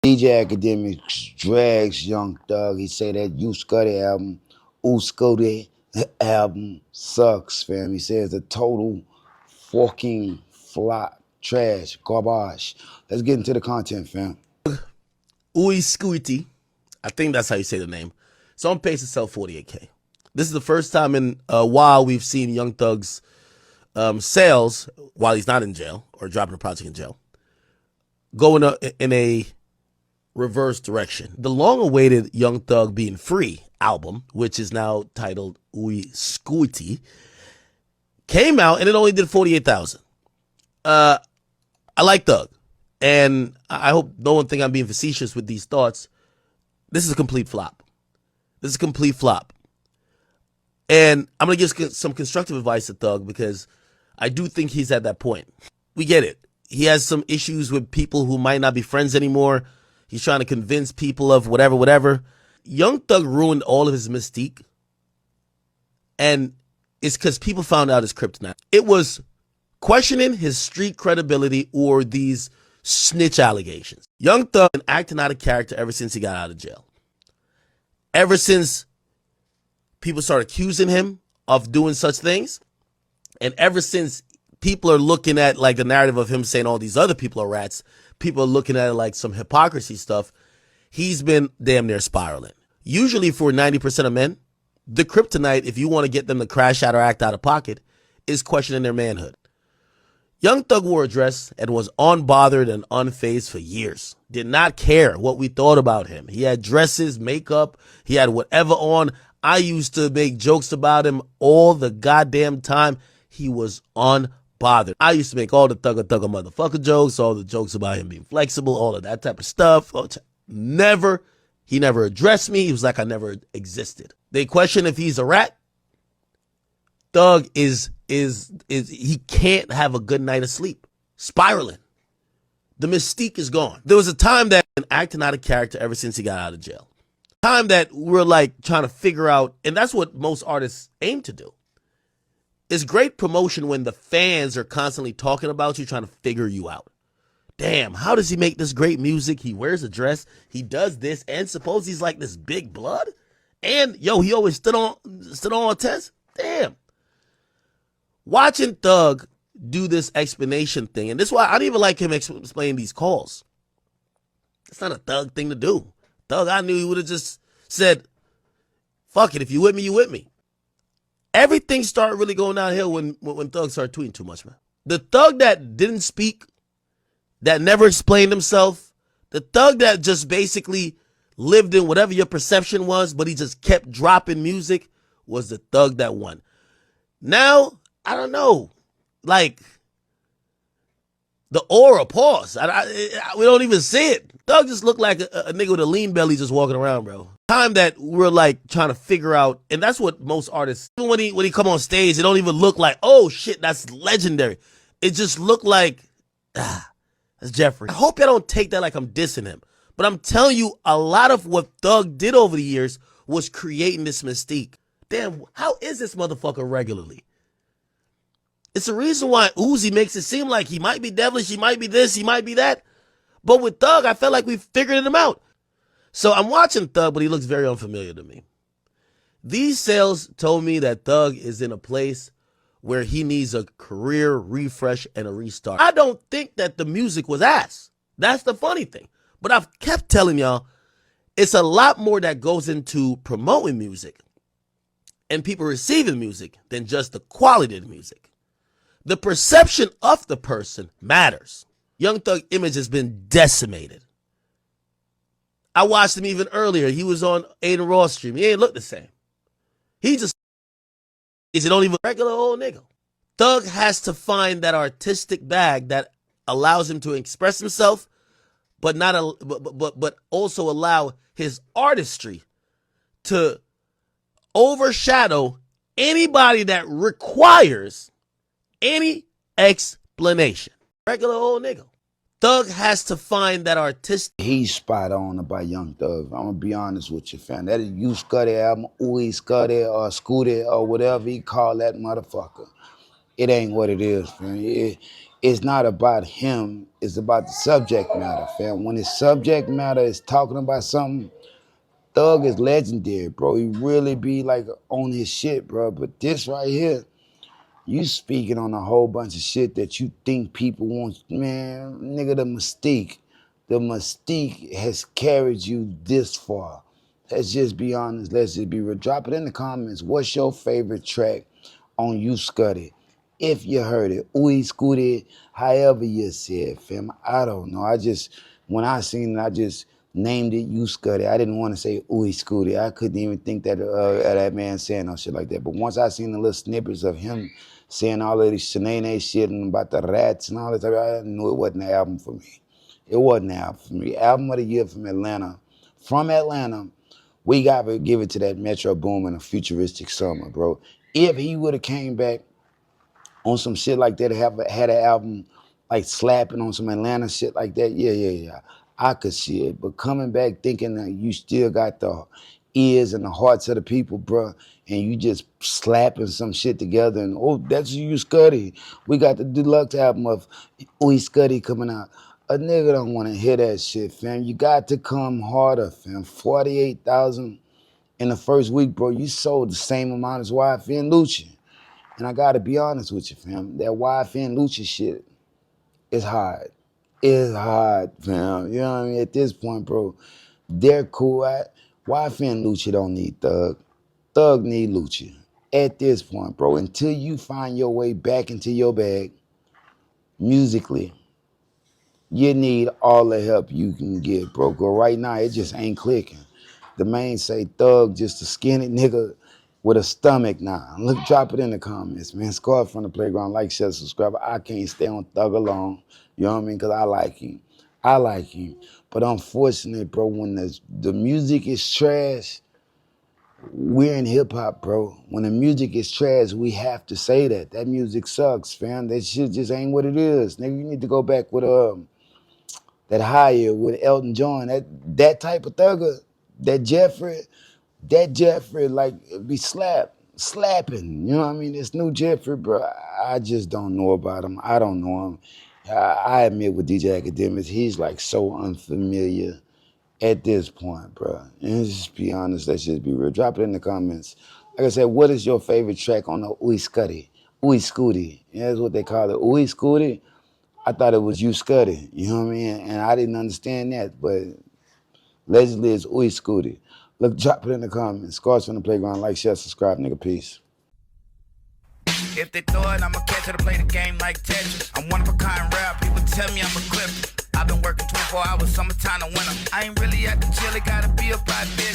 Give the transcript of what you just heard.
DJ Akademiks drags Young Thug. He say that You Scuti album, Scuti album sucks, fam. He says a total fucking flop, trash, garbage. Let's get into the content, fam. Scuti, I think that's how you say the name. It's on pace to sell 48K. This is the first time in a while we've seen Young Thug's sales, while he's not in jail or dropping a project in jail, going in a reverse direction. The long-awaited Young Thug Being Free album, which is now titled Scuti, came out and it only did 48,000. I like Thug, and I hope no one think I'm being facetious with these thoughts. This is a complete flop. This is a complete flop. And I'm going to give some constructive advice to Thug because I do think he's at that point. We get it. He has some issues with people who might not be friends anymore. He's trying to convince people of whatever. Young Thug ruined all of his mystique. And it's because people found out his kryptonite. It was questioning his street credibility or these snitch allegations. Young Thug been acting out of character ever since he got out of jail. Ever since people started accusing him of doing such things, and ever since people are looking at like the narrative of him saying all these other people are rats, people are looking at it like some hypocrisy stuff, he's been damn near spiraling. Usually for 90% of men, the kryptonite, if you want to get them to crash out or act out of pocket, is questioning their manhood. Young Thug wore a dress and was unbothered and unfazed for years. Did not care what we thought about him. He had dresses, makeup, he had whatever on. I used to make jokes about him all the goddamn time. He was unbothered. I used to make all the thugger motherfucker jokes, all the jokes about him being flexible, all of that type of stuff. He never addressed me. He was like I never existed. They question if he's a rat. Thug is he can't have a good night of sleep. Spiraling. The mystique is gone. There was a time that been acting out of character ever since he got out of jail. Time that we're like trying to figure out, and that's what most artists aim to do. It's great promotion when the fans are constantly talking about you, trying to figure you out. Damn, how does he make this great music? He wears a dress, he does this, and suppose he's like this big blood? And yo, he always stood on a test? Damn. Watching Thug do this explanation thing, and this is why I don't even like him explaining these calls. It's not a Thug thing to do. Thug, I knew he would have just said, fuck it, if you with me, you with me. Everything started really going downhill when Thug started tweeting too much, man. The Thug that didn't speak, that never explained himself, the Thug that just basically lived in whatever your perception was, but he just kept dropping music, was the Thug that won. Now, I don't know, like, the aura pause. We don't even see it. Thug just looked like a nigga with a lean belly just walking around, bro. Time that we're like trying to figure out, and that's what most artists, even when he come on stage, it don't even look like, oh shit, that's legendary. It just looked like, that's Jeffrey. I hope y'all don't take that like I'm dissing him, but I'm telling you, a lot of what Thug did over the years was creating this mystique. Damn, how is this motherfucker regularly? It's the reason why Uzi makes it seem like he might be devilish, he might be this, he might be that. But with Thug, I felt like we figured him out. So I'm watching Thug, but he looks very unfamiliar to me. These sales told me that Thug is in a place where he needs a career refresh and a restart. I don't think that the music was ass. That's the funny thing. But I've kept telling y'all, it's a lot more that goes into promoting music and people receiving music than just the quality of the music. The perception of the person matters. Young Thug image has been decimated. I watched him even earlier. He was on Aiden Ross stream. He ain't look the same. He just is it only even regular old nigga. Thug has to find that artistic bag that allows him to express himself, but but also allow his artistry to overshadow anybody that requires any explanation. Regular old nigga. Thug has to find that artistic. He's spot on about Young Thug. I'm gonna be honest with you, fam. That is You Scuti album, Scuti or Scuti or whatever he call that motherfucker. It ain't what it is, fam. It's not about him, it's about the subject matter, fam. When his subject matter is talking about something, Thug is legendary, bro. He really be like on his shit, bro. But this right here, you speaking on a whole bunch of shit that you think people want, man, nigga, the mystique. The mystique has carried you this far. Let's just be honest. Let's just be real. Drop it in the comments. What's your favorite track on You Scuti? If you heard it, Ooey Scooty, however you said, fam. I don't know. When I seen it, I just named it You Scuti. I didn't want to say Ooey Scooty. I couldn't even think that that man saying no shit like that. But once I seen the little snippets of him saying all of this Shanae shit and about the rats and all this, I knew it wasn't the album for me. It wasn't the album for me. Album of the year from Atlanta. From Atlanta, we got to give it to that Metro Boomin, A Futuristic Summer, bro. If he would have came back on some shit like that, had an album like slapping on some Atlanta shit like that, yeah. I could see it. But coming back thinking that you still got the ears and the hearts of the people, bro, and you just slapping some shit together and, oh, that's You Scuddy. We got the deluxe album of Ooey Scuddy coming out. A nigga don't want to hear that shit, fam. You got to come harder, fam. 48,000 in the first week, bro. You sold the same amount as YFN Lucci. And I gotta be honest with you, fam. That YFN Lucci shit is hard. It's hard, fam. You know what I mean? At this point, bro, they're cool. YFN Lucci don't need Thug. Thug need Lucci. At this point, bro, until you find your way back into your bag, musically, you need all the help you can get, bro. Cause right now, it just ain't clicking. The main say Thug just a skinny nigga with a stomach now. Look, drop it in the comments, man. Scarf from the playground. Like, share, subscribe. I can't stay on Thug alone. You know what I mean? Because I like him. I like him. But unfortunately, bro, when the music is trash, we're in hip hop, bro. When the music is trash, we have to say that. That music sucks, fam. That shit just ain't what it is. Nigga, you need to go back with that Higher with Elton John. That type of thugger, that Jeffrey, like, be slapping. You know what I mean? This new Jeffrey, bro, I just don't know about him. I don't know him. I admit with DJ Akademiks, he's like so unfamiliar at this point, bro. And just be honest, let's just be real. Drop it in the comments. Like I said, what is your favorite track on the Ooey Scuddy? Ooey Scooty. Yeah, that's what they call it. Ooey Scooty. I thought it was You Scuddy. You know what I mean? And I didn't understand that, but allegedly it's Ooey Scooty. Look, drop it in the comments. Scars from the playground. Like, share, subscribe, nigga. Peace. If they throw it, I'ma catch it to play the game like Tetris. I'm one of a kind rap, people tell me I'm a clip. I've been working 24 hours, summertime to winter. I ain't really at the chill, it gotta be about this.